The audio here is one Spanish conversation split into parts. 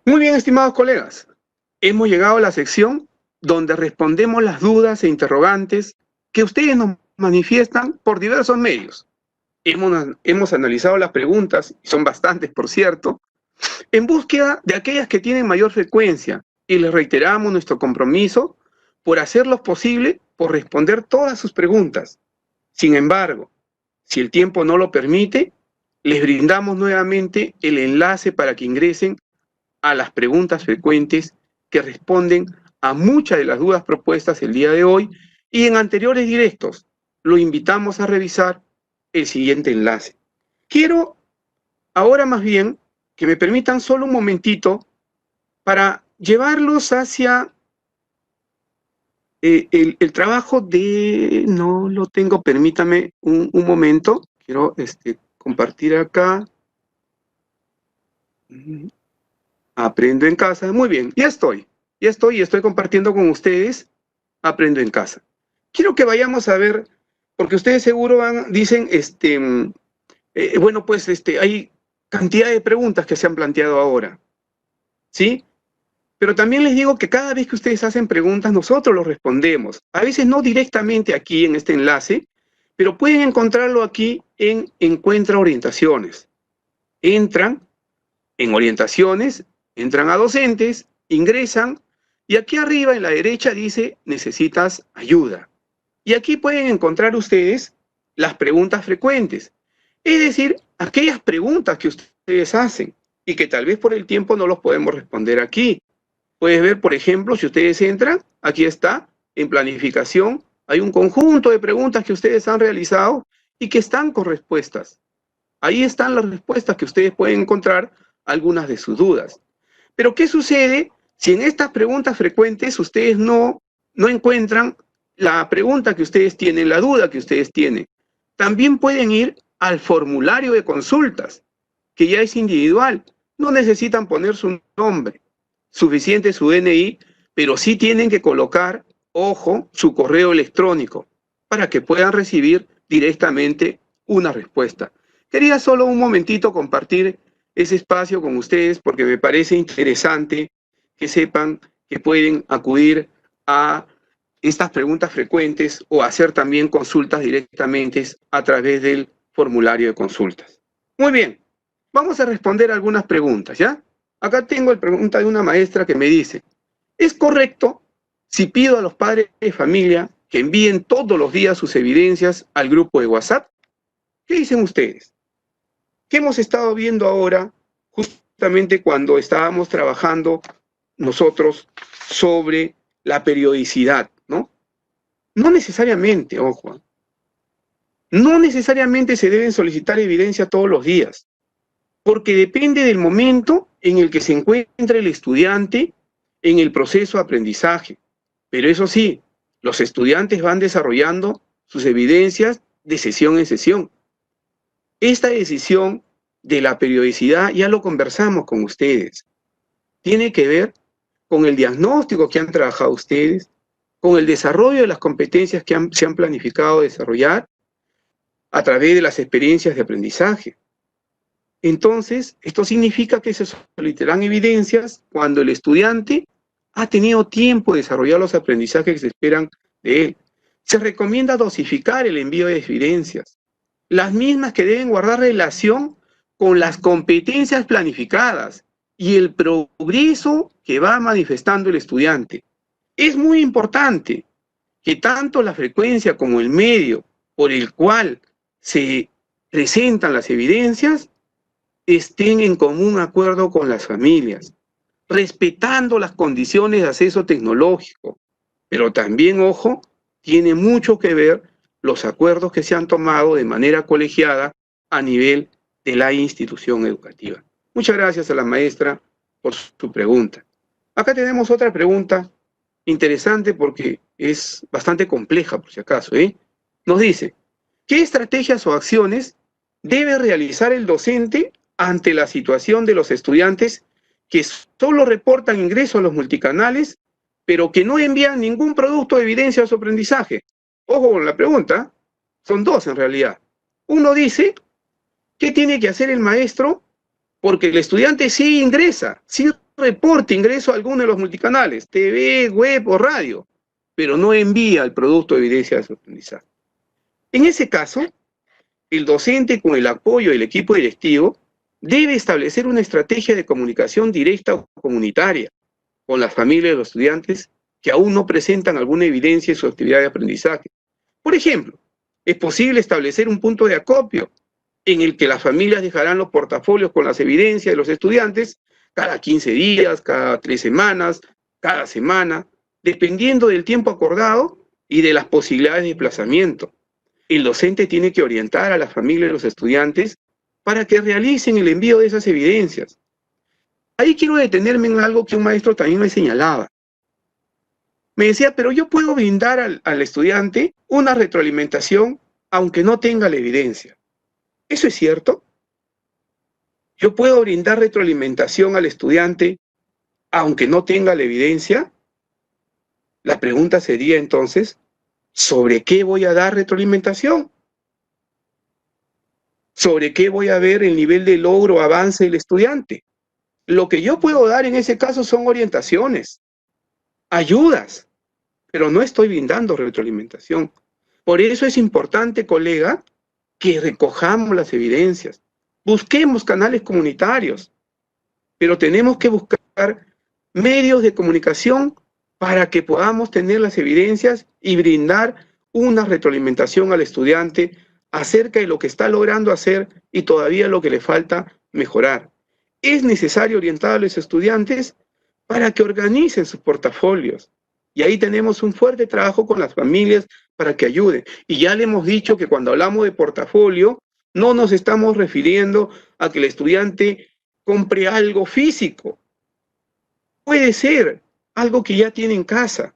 Muy bien, estimados colegas. Hemos llegado a la sección donde respondemos las dudas e interrogantes que ustedes nos manifiestan por diversos medios. Hemos analizado las preguntas, y son bastantes por cierto, en búsqueda de aquellas que tienen mayor frecuencia, y les reiteramos nuestro compromiso por hacer lo posible por responder todas sus preguntas. Sin embargo, si el tiempo no lo permite, les brindamos nuevamente el enlace para que ingresen a las preguntas frecuentes que responden a muchas de las dudas propuestas el día de hoy, y en anteriores directos lo invitamos a revisar el siguiente enlace. Quiero ahora más bien que me permitan solo un momentito para llevarlos hacia el trabajo de... No lo tengo, permítame un momento. Quiero compartir acá. Aprendo en casa. Muy bien, ya estoy y estoy compartiendo con ustedes Aprendo en casa. Quiero que vayamos a ver, porque ustedes seguro dicen, bueno, pues hay cantidad de preguntas que se han planteado ahora, ¿sí? Pero también les digo que cada vez que ustedes hacen preguntas, nosotros los respondemos. A veces no directamente aquí en este enlace, pero pueden encontrarlo aquí en Encuentra Orientaciones. Entran en Orientaciones, entran a Docentes, ingresan, y aquí arriba en la derecha dice Necesitas ayuda. Y aquí pueden encontrar ustedes las preguntas frecuentes. Es decir, aquellas preguntas que ustedes hacen y que tal vez por el tiempo no los podemos responder aquí. Puedes ver, por ejemplo, si ustedes entran, aquí está, en planificación, hay un conjunto de preguntas que ustedes han realizado y que están con respuestas. Ahí están las respuestas que ustedes pueden encontrar algunas de sus dudas. Pero ¿qué sucede si en estas preguntas frecuentes ustedes no encuentran la pregunta que ustedes tienen, la duda que ustedes tienen? También pueden ir al formulario de consultas, que ya es individual. No necesitan poner su nombre, suficiente su DNI, pero sí tienen que colocar, ojo, su correo electrónico para que puedan recibir directamente una respuesta. Quería solo un momentito compartir ese espacio con ustedes porque me parece interesante que sepan que pueden acudir a estas preguntas frecuentes o hacer también consultas directamente a través del formulario de consultas. Muy bien, vamos a responder algunas preguntas, ¿ya? Acá tengo la pregunta de una maestra que me dice, ¿es correcto si pido a los padres de familia que envíen todos los días sus evidencias al grupo de WhatsApp? ¿Qué dicen ustedes? ¿Qué hemos estado viendo ahora, justamente cuando estábamos trabajando nosotros sobre la periodicidad, ¿no? No necesariamente, ojo, no necesariamente se deben solicitar evidencia todos los días, porque depende del momento en el que se encuentre el estudiante en el proceso de aprendizaje. Pero eso sí, los estudiantes van desarrollando sus evidencias de sesión en sesión. Esta decisión de la periodicidad ya lo conversamos con ustedes. Tiene que ver con el diagnóstico que han trabajado ustedes, con el desarrollo de las competencias que se han planificado desarrollar a través de las experiencias de aprendizaje. Entonces, esto significa que se solicitarán evidencias cuando el estudiante ha tenido tiempo de desarrollar los aprendizajes que se esperan de él. Se recomienda dosificar el envío de evidencias, las mismas que deben guardar relación con las competencias planificadas y el progreso que va manifestando el estudiante. Es muy importante que tanto la frecuencia como el medio por el cual se presentan las evidencias estén en común acuerdo con las familias, respetando las condiciones de acceso tecnológico. Pero también, ojo, tiene mucho que ver los acuerdos que se han tomado de manera colegiada a nivel de la institución educativa. Muchas gracias a la maestra por su pregunta. Acá tenemos otra pregunta interesante porque es bastante compleja, por si acaso, ¿eh? Nos dice, ¿qué estrategias o acciones debe realizar el docente ante la situación de los estudiantes que solo reportan ingreso a los multicanales, pero que no envían ningún producto de evidencia de su aprendizaje? Ojo con la pregunta, son dos en realidad. Uno dice, ¿qué tiene que hacer el maestro? Porque el estudiante sí ingresa, sí reporte ingreso a alguno de los multicanales, TV, web o radio, pero no envía el producto de evidencia de su aprendizaje. En ese caso, el docente, con el apoyo del equipo directivo, debe establecer una estrategia de comunicación directa o comunitaria con las familias de los estudiantes que aún no presentan alguna evidencia de su actividad de aprendizaje. Por ejemplo, es posible establecer un punto de acopio en el que las familias dejarán los portafolios con las evidencias de los estudiantes cada 15 días, cada 3 semanas, cada semana, dependiendo del tiempo acordado y de las posibilidades de desplazamiento. El docente tiene que orientar a las familias de los estudiantes para que realicen el envío de esas evidencias. Ahí quiero detenerme en algo que un maestro también me señalaba. Me decía, pero yo puedo brindar al estudiante una retroalimentación aunque no tenga la evidencia. ¿Eso es cierto? ¿Yo puedo brindar retroalimentación al estudiante aunque no tenga la evidencia? La pregunta sería entonces, ¿sobre qué voy a dar retroalimentación? ¿Sobre qué voy a ver el nivel de logro o avance del estudiante? Lo que yo puedo dar en ese caso son orientaciones, ayudas, pero no estoy brindando retroalimentación. Por eso es importante, colega, que recojamos las evidencias, busquemos canales comunitarios, pero tenemos que buscar medios de comunicación para que podamos tener las evidencias y brindar una retroalimentación al estudiante acerca de lo que está logrando hacer y todavía lo que le falta mejorar. Es necesario orientar a los estudiantes para que organicen sus portafolios. Y ahí tenemos un fuerte trabajo con las familias para que ayuden. Y ya le hemos dicho que cuando hablamos de portafolio, no nos estamos refiriendo a que el estudiante compre algo físico. Puede ser algo que ya tiene en casa.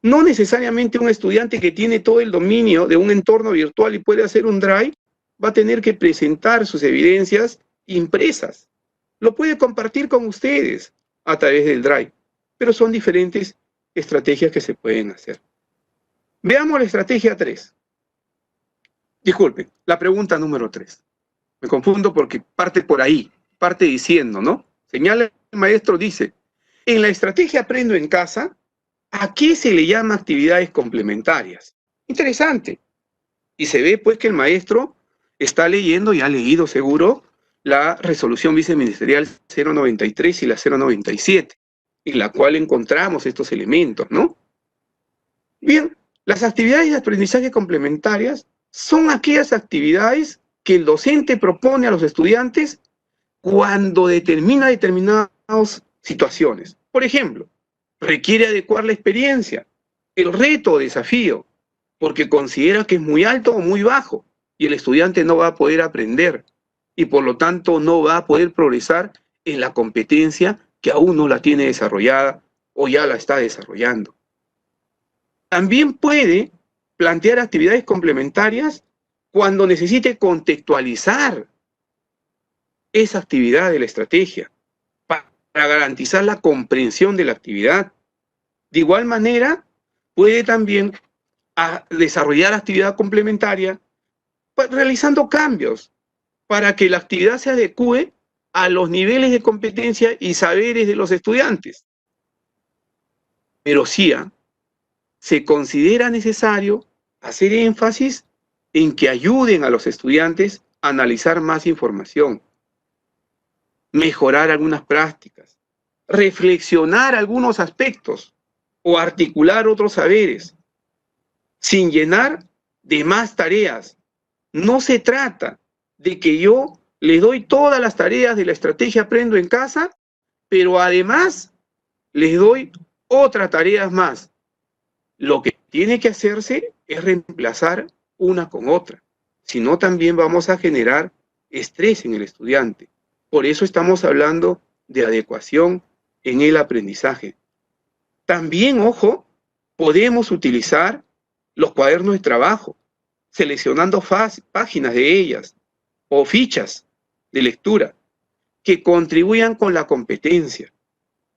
No necesariamente un estudiante que tiene todo el dominio de un entorno virtual y puede hacer un drive, va a tener que presentar sus evidencias impresas. Lo puede compartir con ustedes a través del drive, pero son diferentes estrategias que se pueden hacer. Veamos la estrategia 3. Disculpen, la pregunta número 3. Me confundo porque parte por ahí, parte diciendo, ¿no? Señala el maestro, dice, en la estrategia Aprendo en Casa, ¿a qué se le llama actividades complementarias? Interesante. Y se ve pues que el maestro está leyendo y ha leído seguro la resolución viceministerial 093 y la 097, en la cual encontramos estos elementos, ¿no? Bien, las actividades de aprendizaje complementarias son aquellas actividades que el docente propone a los estudiantes cuando determina determinadas situaciones. Por ejemplo, requiere adecuar la experiencia, el reto o desafío, porque considera que es muy alto o muy bajo y el estudiante no va a poder aprender y por lo tanto no va a poder progresar en la competencia que aún no la tiene desarrollada o ya la está desarrollando. También puede plantear actividades complementarias cuando necesite contextualizar esa actividad de la estrategia para garantizar la comprensión de la actividad. De igual manera, puede también desarrollar actividad complementaria realizando cambios para que la actividad se adecue a los niveles de competencia y saberes de los estudiantes. Pero sí, se considera necesario hacer énfasis en que ayuden a los estudiantes a analizar más información, mejorar algunas prácticas, reflexionar algunos aspectos o articular otros saberes, sin llenar de más tareas. No se trata de que yo les doy todas las tareas de la estrategia Aprendo en Casa, pero además les doy otras tareas más. Lo que tiene que hacerse es reemplazar una con otra, si no también vamos a generar estrés en el estudiante. Por eso estamos hablando de adecuación en el aprendizaje. También, ojo, podemos utilizar los cuadernos de trabajo, seleccionando páginas de ellas o fichas de lectura que contribuyan con la competencia.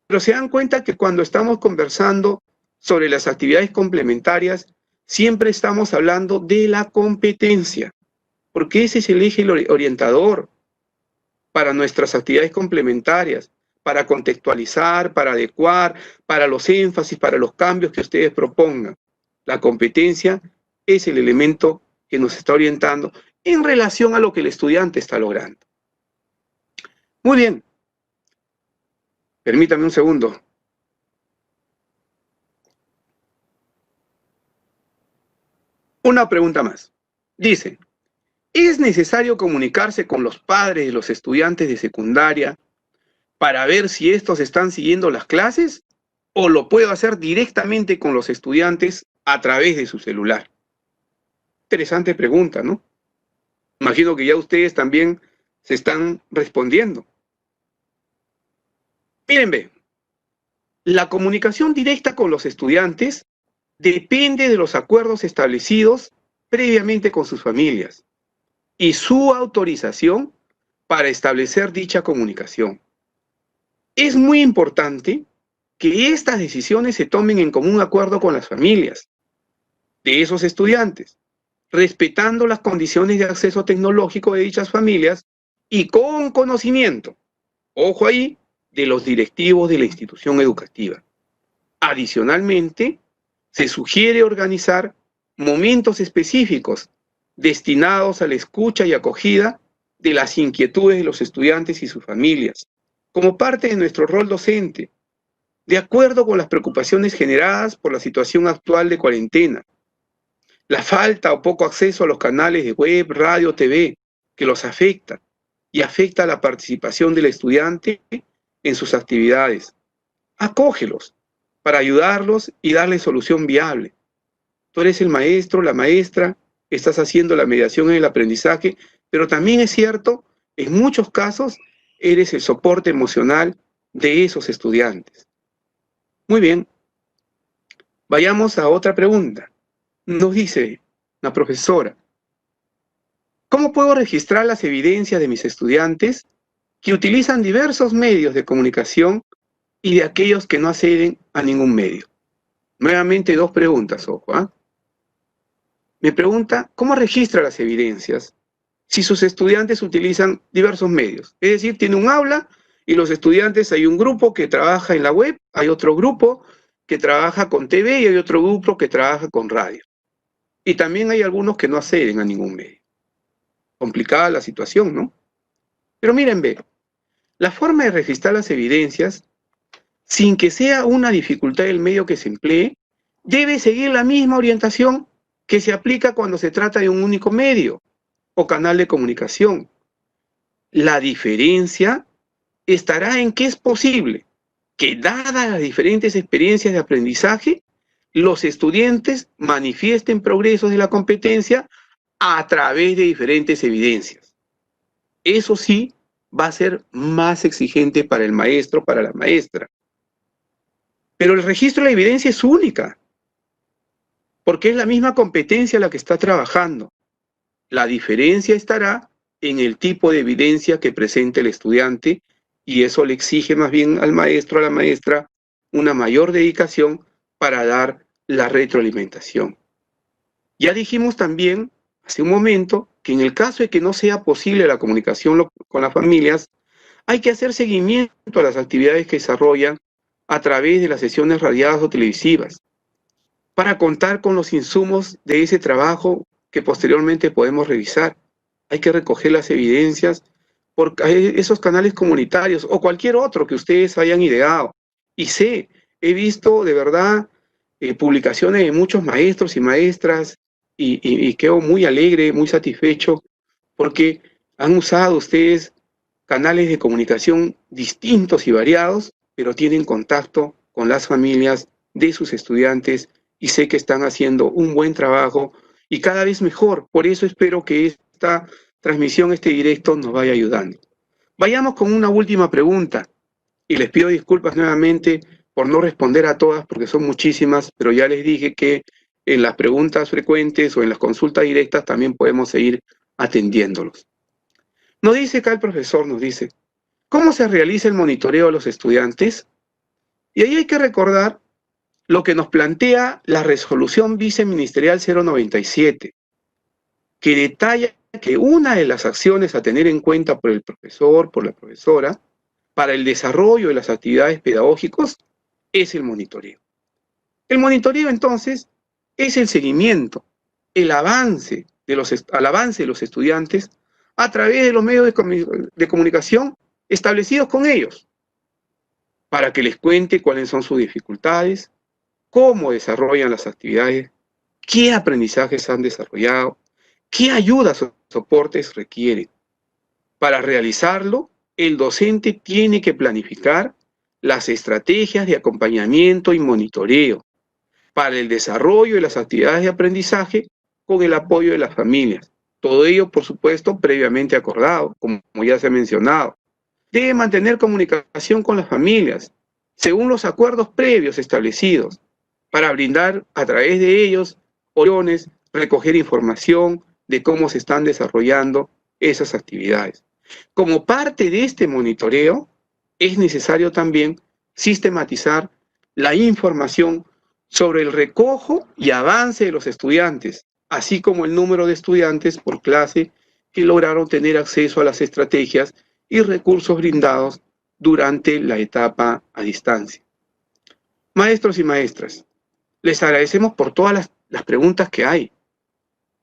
Pero se dan cuenta que cuando estamos conversando sobre las actividades complementarias, siempre estamos hablando de la competencia, porque ese es el eje orientador para nuestras actividades complementarias, para contextualizar, para adecuar, para los énfasis, para los cambios que ustedes propongan. La competencia es el elemento que nos está orientando en relación a lo que el estudiante está logrando. Muy bien. Permítame un segundo. Una pregunta más. Dice, ¿es necesario comunicarse con los padres de los estudiantes de secundaria para ver si estos están siguiendo las clases? ¿O lo puedo hacer directamente con los estudiantes a través de su celular? Interesante pregunta, ¿no? Imagino que ya ustedes también se están respondiendo. Miren, ve, la comunicación directa con los estudiantes depende de los acuerdos establecidos previamente con sus familias y su autorización para establecer dicha comunicación. Es muy importante que estas decisiones se tomen en común acuerdo con las familias de esos estudiantes, respetando las condiciones de acceso tecnológico de dichas familias y con conocimiento, ojo ahí, de los directivos de la institución educativa. Adicionalmente, se sugiere organizar momentos específicos destinados a la escucha y acogida de las inquietudes de los estudiantes y sus familias, como parte de nuestro rol docente, de acuerdo con las preocupaciones generadas por la situación actual de cuarentena, la falta o poco acceso a los canales de web, radio, TV, que los afecta y afecta a la participación del estudiante en sus actividades. Acógelos para ayudarlos y darles solución viable. Tú eres el maestro, la maestra, estás haciendo la mediación en el aprendizaje, pero también es cierto, en muchos casos, eres el soporte emocional de esos estudiantes. Muy bien. Vayamos a otra pregunta. Nos dice la profesora, ¿cómo puedo registrar las evidencias de mis estudiantes que utilizan diversos medios de comunicación y de aquellos que no acceden a ningún medio? Nuevamente dos preguntas, ojo, ¿ah? Me pregunta, ¿cómo registra las evidencias si sus estudiantes utilizan diversos medios? Es decir, tiene un aula y los estudiantes, hay un grupo que trabaja en la web, hay otro grupo que trabaja con TV y hay otro grupo que trabaja con radio. Y también hay algunos que no acceden a ningún medio. Complicada la situación, ¿no? Pero miren, ve, la forma de registrar las evidencias, sin que sea una dificultad del medio que se emplee, debe seguir la misma orientación que se aplica cuando se trata de un único medio o canal de comunicación. La diferencia estará en que es posible que, dadas las diferentes experiencias de aprendizaje, los estudiantes manifiesten progresos de la competencia a través de diferentes evidencias. Eso sí, va a ser más exigente para el maestro, para la maestra. Pero el registro de la evidencia es única, porque es la misma competencia la que está trabajando. La diferencia estará en el tipo de evidencia que presente el estudiante, y eso le exige más bien al maestro, a la maestra, una mayor dedicación para dar la retroalimentación. Ya dijimos también, hace un momento, que en el caso de que no sea posible la comunicación con las familias, hay que hacer seguimiento a las actividades que desarrollan a través de las sesiones radiadas o televisivas, para contar con los insumos de ese trabajo que posteriormente podemos revisar. Hay que recoger las evidencias por esos canales comunitarios o cualquier otro que ustedes hayan ideado. Y he visto de verdad publicaciones de muchos maestros y maestras y quedo muy alegre, muy satisfecho, porque han usado ustedes canales de comunicación distintos y variados, pero tienen contacto con las familias de sus estudiantes y sé que están haciendo un buen trabajo y cada vez mejor. Por eso espero que esta transmisión, este directo, nos vaya ayudando. Vayamos con una última pregunta y les pido disculpas nuevamente por no responder a todas porque son muchísimas, pero ya les dije que en las preguntas frecuentes o en las consultas directas también podemos seguir atendiéndolos. Nos dice acá el profesor, nos dice, ¿cómo se realiza el monitoreo a los estudiantes? Y ahí hay que recordar lo que nos plantea la resolución viceministerial 097, que detalla que una de las acciones a tener en cuenta por el profesor, por la profesora, para el desarrollo de las actividades pedagógicas es el monitoreo. El monitoreo, entonces, es el seguimiento, el avance al avance de los estudiantes a través de los medios de comunicación establecidos con ellos, para que les cuente cuáles son sus dificultades, cómo desarrollan las actividades, qué aprendizajes han desarrollado, qué ayudas o soportes requieren. Para realizarlo, el docente tiene que planificar las estrategias de acompañamiento y monitoreo para el desarrollo de las actividades de aprendizaje con el apoyo de las familias. Todo ello, por supuesto, previamente acordado, como ya se ha mencionado. Debe mantener comunicación con las familias, según los acuerdos previos establecidos, para brindar a través de ellos opciones, recoger información de cómo se están desarrollando esas actividades. Como parte de este monitoreo, es necesario también sistematizar la información sobre el recojo y avance de los estudiantes, así como el número de estudiantes por clase que lograron tener acceso a las estrategias y recursos brindados durante la etapa a distancia. Maestros y maestras, les agradecemos por todas las preguntas que hay.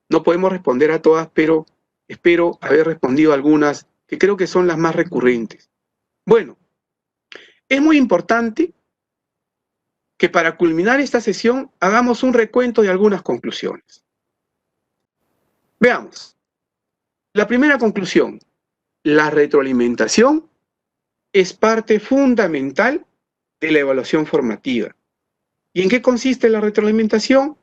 No podemos responder a todas, pero espero haber respondido a algunas que creo que son las más recurrentes. Bueno, es muy importante que para culminar esta sesión hagamos un recuento de algunas conclusiones. Veamos. La primera conclusión, la retroalimentación es parte fundamental de la evaluación formativa. ¿Y en qué consiste la retroalimentación?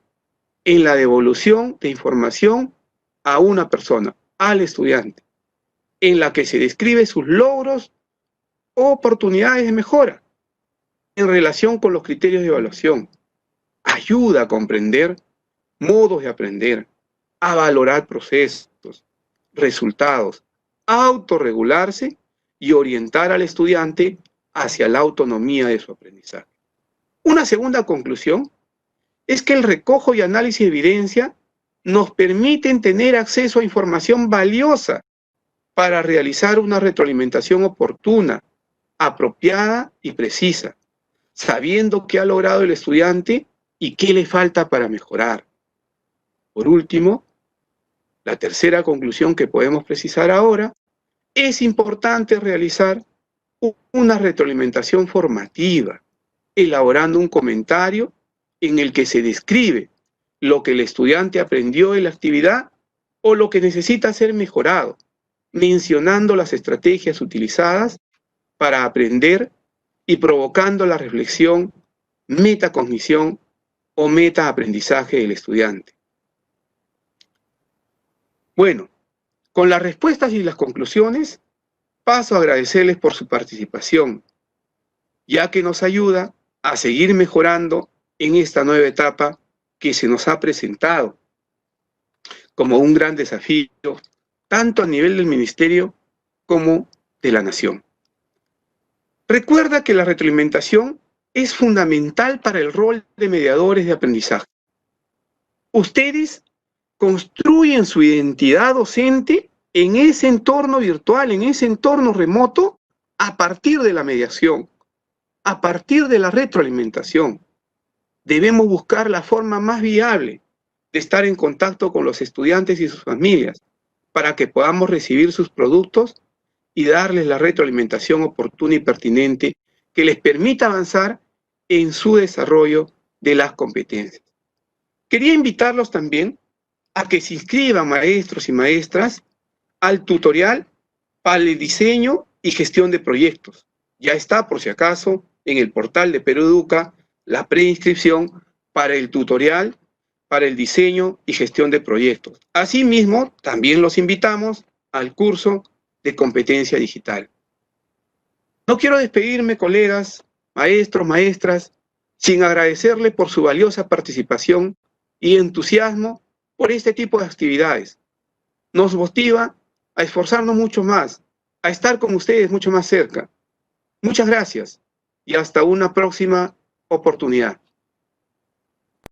En la devolución de información a una persona, al estudiante, en la que se describe sus logros o oportunidades de mejora en relación con los criterios de evaluación. Ayuda a comprender modos de aprender, a valorar procesos, resultados, a autorregularse y orientar al estudiante hacia la autonomía de su aprendizaje. Una segunda conclusión es que el recojo y análisis de evidencia nos permiten tener acceso a información valiosa para realizar una retroalimentación oportuna, apropiada y precisa, sabiendo qué ha logrado el estudiante y qué le falta para mejorar. Por último, la tercera conclusión que podemos precisar ahora, es importante realizar una retroalimentación formativa, elaborando un comentario en el que se describe lo que el estudiante aprendió de la actividad o lo que necesita ser mejorado, mencionando las estrategias utilizadas para aprender y provocando la reflexión, metacognición o metaaprendizaje del estudiante. Bueno, con las respuestas y las conclusiones, paso a agradecerles por su participación, ya que nos ayuda a seguir mejorando en esta nueva etapa que se nos ha presentado como un gran desafío, tanto a nivel del Ministerio como de la Nación. Recuerda que la retroalimentación es fundamental para el rol de mediadores de aprendizaje. Ustedes construyen su identidad docente en ese entorno virtual, en ese entorno remoto, a partir de la mediación, a partir de la retroalimentación. Debemos buscar la forma más viable de estar en contacto con los estudiantes y sus familias para que podamos recibir sus productos y darles la retroalimentación oportuna y pertinente que les permita avanzar en su desarrollo de las competencias. Quería invitarlos también a que se inscriban, maestros y maestras, al tutorial para el diseño y gestión de proyectos. Ya está, por si acaso, en el portal de Perú Educa la preinscripción para el tutorial para el diseño y gestión de proyectos. Asimismo, también los invitamos al curso de competencia digital. No quiero despedirme, colegas, maestros, maestras, sin agradecerle por su valiosa participación y entusiasmo por este tipo de actividades. Nos motiva a esforzarnos mucho más, a estar con ustedes mucho más cerca. Muchas gracias y hasta una próxima oportunidad.